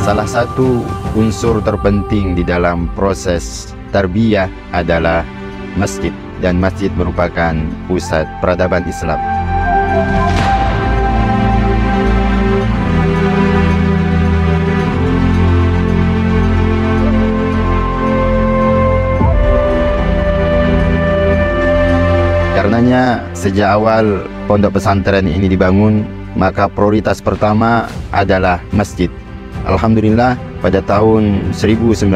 Salah satu unsur terpenting di dalam proses tarbiyah adalah masjid, dan masjid merupakan pusat peradaban Islam. Karenanya sejak awal pondok pesantren ini dibangun, maka prioritas pertama adalah masjid. Alhamdulillah pada tahun 1991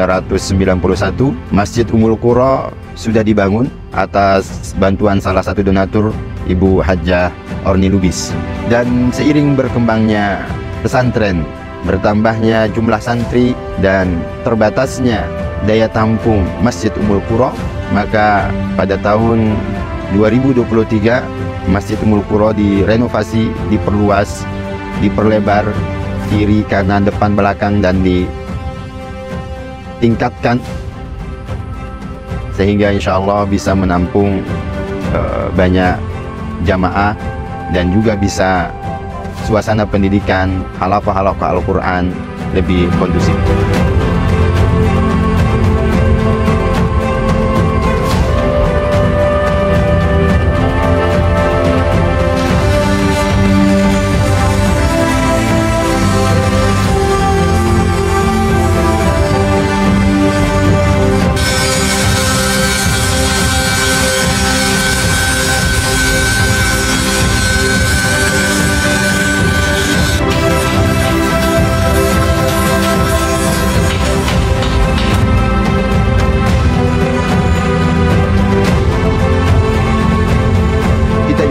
Masjid Ummul Qura sudah dibangun atas bantuan salah satu donatur, Ibu Hajjah Orni Lubis. Dan seiring berkembangnya pesantren, bertambahnya jumlah santri dan terbatasnya daya tampung Masjid Ummul Qura, maka pada tahun 2023 Masjid Ummul Qura direnovasi, diperluas, diperlebar kiri, kanan, depan, belakang, dan ditingkatkan sehingga insya Allah bisa menampung banyak jamaah dan juga bisa suasana pendidikan halaqah Al-Quran lebih kondusif.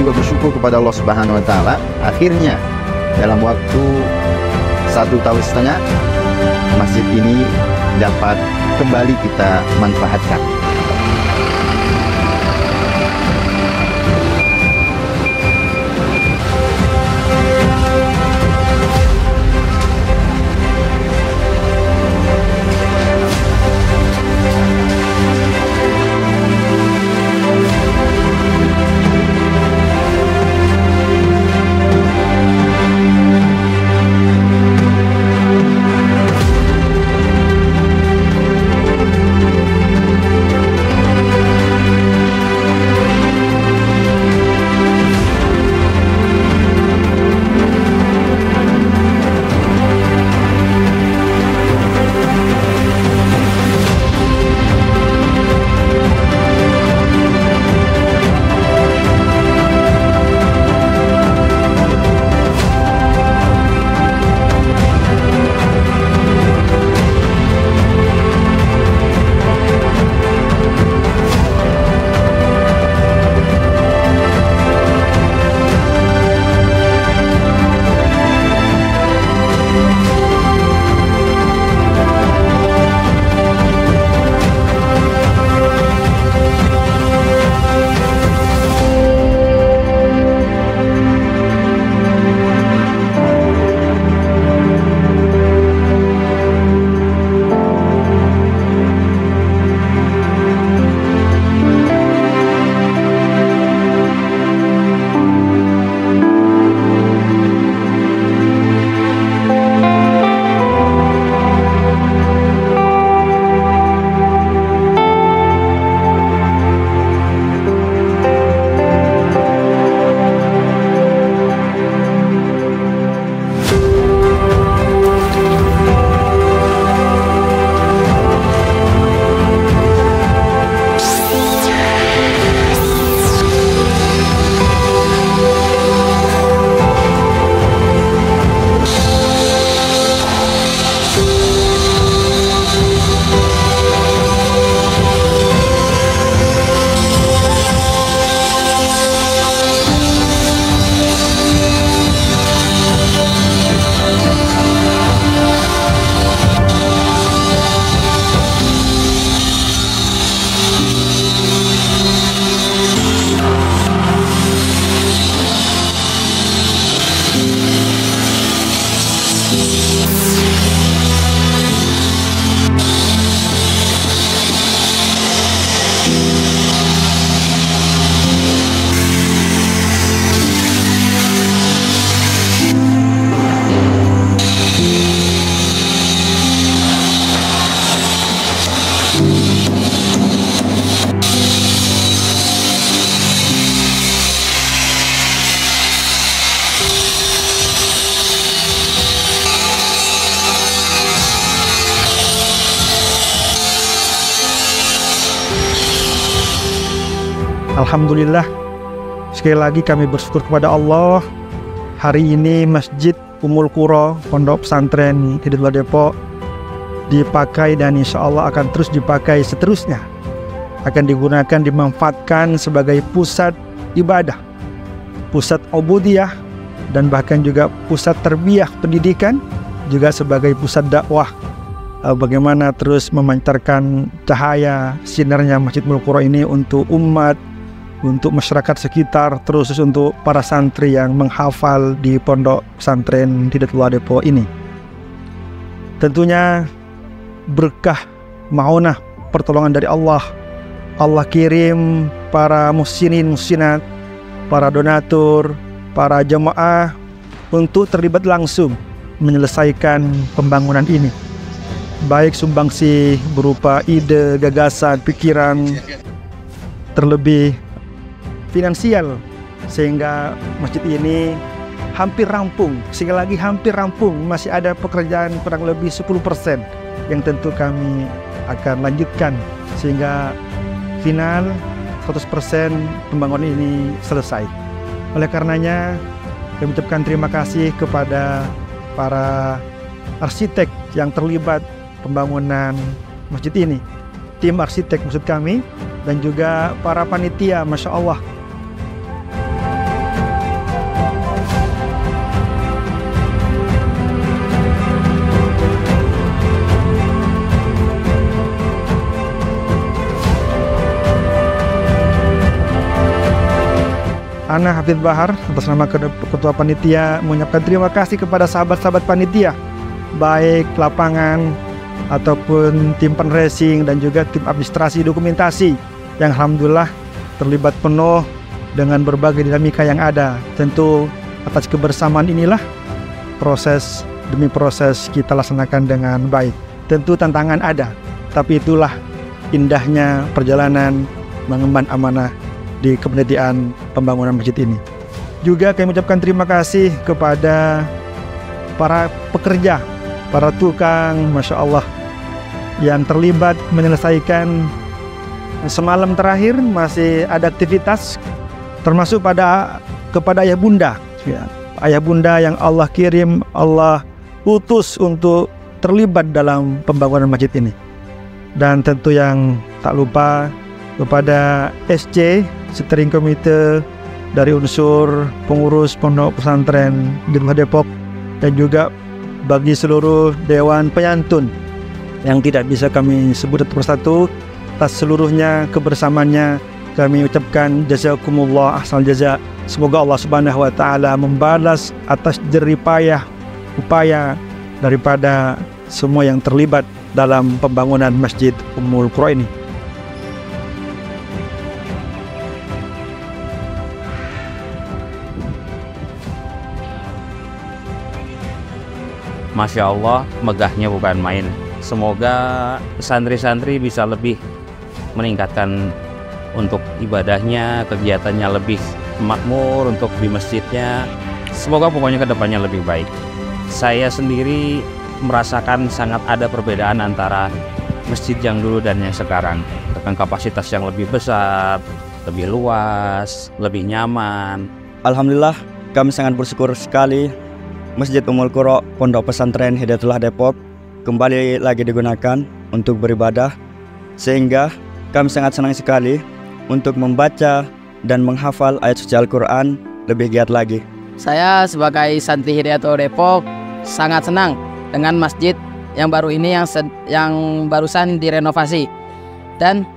Bersyukur kepada Allah Subhanahu wa Ta'ala, akhirnya dalam waktu 1,5 tahun masjid ini dapat kembali kita manfaatkan. Alhamdulillah, sekali lagi kami bersyukur kepada Allah. Hari ini Masjid Ummul Qura Pondok Pesantren Hidayatullah Depok dipakai dan insya Allah akan terus dipakai seterusnya. Akan digunakan, dimanfaatkan sebagai pusat ibadah, pusat ubudiyah, dan bahkan juga pusat tarbiyah pendidikan, juga sebagai pusat dakwah. Bagaimana terus memancarkan cahaya sinarnya Masjid Ummul Qura ini untuk umat, untuk masyarakat sekitar, terus untuk para santri yang menghafal di Pondok Pesantren Hidayatullah Depok ini. Tentunya berkah, maunah, pertolongan dari Allah. Allah kirim para muhsinin, muhsinat, para donatur, para jemaah untuk terlibat langsung menyelesaikan pembangunan ini. Baik sumbangsi berupa ide, gagasan, pikiran, terlebih finansial, sehingga masjid ini hampir rampung. Sekali lagi hampir rampung, masih ada pekerjaan kurang lebih 10% yang tentu kami akan lanjutkan sehingga final 100% pembangunan ini selesai. Oleh karenanya kami ucapkan terima kasih kepada para arsitek yang terlibat pembangunan masjid ini, tim arsitek maksud kami, dan juga para panitia, Masya Allah. Ana Hafidz Bahar atas nama Ketua Panitia mengucapkan terima kasih kepada sahabat-sahabat panitia, baik lapangan ataupun tim fundraising dan juga tim administrasi dokumentasi yang alhamdulillah terlibat penuh dengan berbagai dinamika yang ada. Tentu atas kebersamaan inilah proses demi proses kita laksanakan dengan baik. Tentu tantangan ada, tapi itulah indahnya perjalanan mengemban amanah di kepanitiaan pembangunan masjid ini. Juga kami ucapkan terima kasih kepada para pekerja, para tukang, Masya Allah, yang terlibat menyelesaikan. Semalam terakhir masih ada aktivitas, termasuk kepada ayah bunda, ya. Ayah bunda yang Allah kirim, Allah utus untuk terlibat dalam pembangunan masjid ini. Dan tentu yang tak lupa kepada SC, Steering Committee dari unsur pengurus Pondok Pesantren Hidayatullah Depok, dan juga bagi seluruh Dewan Penyantun yang tidak bisa kami sebut satu persatu. Atas seluruhnya kebersamaannya kami ucapkan jazakumullah ahsanal jaza. Semoga Allah Subhanahu wa taala membalas atas jerih payah upaya daripada semua yang terlibat dalam pembangunan Masjid Ummul Qura ini. Masya Allah, megahnya bukan main. Semoga santri-santri bisa lebih meningkatkan untuk ibadahnya, kegiatannya lebih makmur untuk di masjidnya. Semoga pokoknya kedepannya lebih baik. Saya sendiri merasakan sangat ada perbedaan antara masjid yang dulu dan yang sekarang, dengan kapasitas yang lebih besar, lebih luas, lebih nyaman. Alhamdulillah, kami sangat bersyukur sekali Masjid Ummul Qura Pondok Pesantren Hidayatullah Depok kembali lagi digunakan untuk beribadah, sehingga kami sangat senang sekali untuk membaca dan menghafal ayat suci Al-Quran lebih giat lagi. Saya sebagai santri Hidayatullah Depok sangat senang dengan masjid yang baru ini yang barusan direnovasi, dan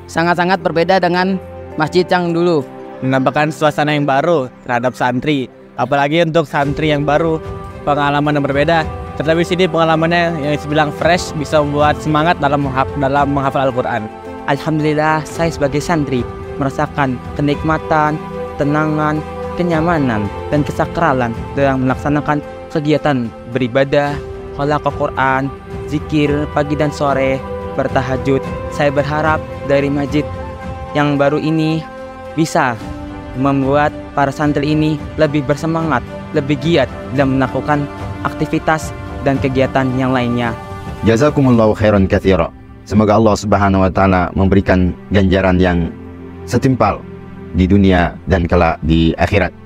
sangat-sangat berbeda dengan masjid yang dulu. Menambahkan suasana yang baru terhadap santri, apalagi untuk santri yang baru, pengalaman yang berbeda. Terlebih sini pengalamannya yang dibilang fresh, bisa membuat semangat dalam menghafal Al-Quran. Alhamdulillah, saya sebagai santri merasakan kenikmatan, tenangan, kenyamanan, dan kesakralan dalam melaksanakan kegiatan beribadah, khalaqah Quran, zikir pagi dan sore, bertahajud. Saya berharap dari masjid yang baru ini bisa membuat para santri ini lebih bersemangat, lebih giat dalam melakukan aktivitas dan kegiatan yang lainnya. Jazakumullahu khairan katsira. Semoga Allah Subhanahu wa taala memberikan ganjaran yang setimpal di dunia dan kelak di akhirat.